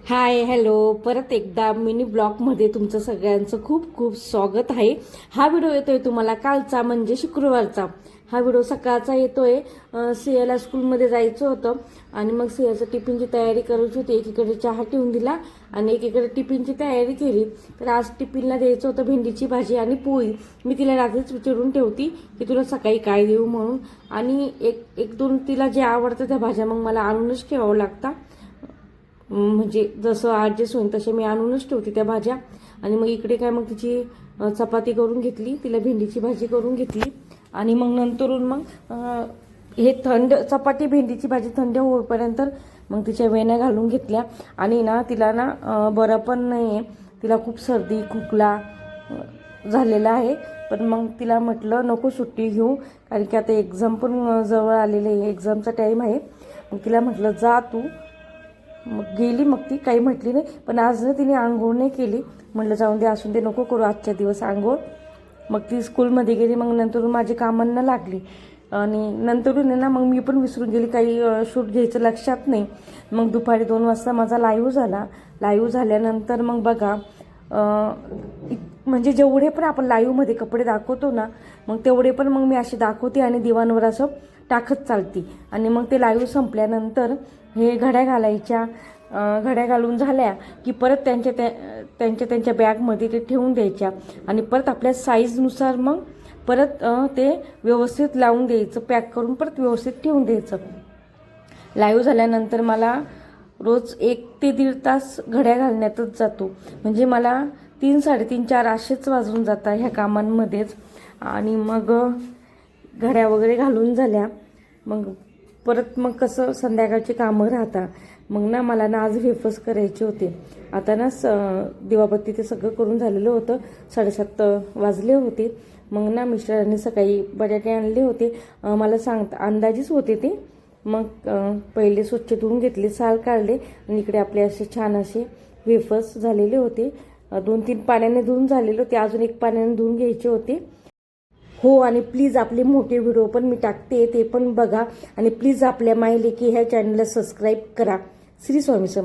Hi hello, परत एकदा mini ब्लॉगमध्ये तुमचं सगळ्यांचं खूप खूप स्वागत आहे. हा व्हिडिओ येतोय तुम्हाला कालचा म्हणजे शुक्रवारचा. हा व्हिडिओ सकाळचा येतोय. सियाला स्कूलमध्ये जायचं होतं आणि मग सियाचं टिफिनची तयारी करायची होती. एकीकडे चहा ठेवून दिला आणि एकीकडे टिफिनची तयारी केली. तर आज टिफिनला द्यायचं होतं भेंडीची भाजी आणि पोळी. मी तिला रात्रीच विचारून ठेवती की तुला सकाळी काय देऊ म्हणून, आणि एक दोन तिला जे आवडतं त्या भाज्या मग मला आणूनच ठेवावं लागतं. म्हणजे जसं ॲडजस्ट होईल तसे मी आणूनच ठेवते त्या भाज्या. आणि मग इकडे काय मग तिची चपाती करून घेतली, तिला भेंडीची भाजी करून घेतली आणि मग नंतरून मग हे चपाती भेंडीची भाजी थंड होईपर्यंत मग तिच्या वेण्या घालून घेतल्या. आणि ना तिला ना बरं पण नाही आहे, तिला खूप सर्दी खोकला झालेला आहे. पण मग तिला म्हटलं नको सुट्टी घेऊ, कारण की आता एक्झाम पण जवळ आलेले आहे, एक्झामचा टाईम आहे. मग तिला म्हटलं जा तू. मग गेली, मग ती काही म्हटली नाही. पण आज ना तिने आंघोळ नाही केली. म्हटलं जाऊन दे, असून दे, नको करू आजच्या दिवस आंघोळ. मग ती स्कूलमध्ये गेली. मग नंतर माझी कामांना लागली आणि नंतरून ना मग मी पण विसरून गेली, काही शूट घ्यायचं लक्षात नाही. मग दुपारी 2 वाजता माझा लाईव्ह झाला. लाईव्ह झाल्यानंतर मग बघा म्हणजे जेवढे पण आपण लाईव्हमध्ये कपडे दाखवतो ना, मग तेवढे पण मग मी असे दाखवते आणि दिवाणवर असं टाकत चालती. आणि मग ते लाईव्ह संपल्यानंतर हे घड्या घालायच्या, घड्या घालून झाल्या की परत त्यांच्या बॅगमध्ये ते ठेवून द्यायच्या आणि परत आपल्या साईजनुसार मग परत ते व्यवस्थित लावून द्यायचं, पॅक करून परत व्यवस्थित ठेवून द्यायचं. लाईव्ह झाल्यानंतर मला रोज 1 ते 1.5 तास घड्या घालण्यातच जातो. म्हणजे मला 3, 3:30, 4 असेच वाजून जातात ह्या कामांमध्येच. आणि मग घड्या वगैरे घालून झाल्या मग परत मग कसं संध्याकाळची कामं राहतात. मग ना मला ना आज वेफर्स करायचे होते. आता ना दिवाबत्ती ते सगळं करून झालेलं होतं. 7:30 वाजले होते. मग ना मिस्टरांनी सकाळी बटाटे आणले होते, मला अंदाजीच होते ते. मग पहिले स्वच्छ धुवून घेतले, साल काढले आणि इकडे आपले असे छान असे वेफर्स झालेले होते. 2-3 पाण्याने धुवून झालेले होते, अजून 1 पाण्याने धुवून घ्यायचे होते. हो, आणि प्लीज आपले मोठे व्हिडिओ पण मी टाकते, ते पण बघा. आणि प्लीज आपल्या माय लेकी ह्या चॅनलला सबस्क्राईब करा. श्री स्वामी समर्थ.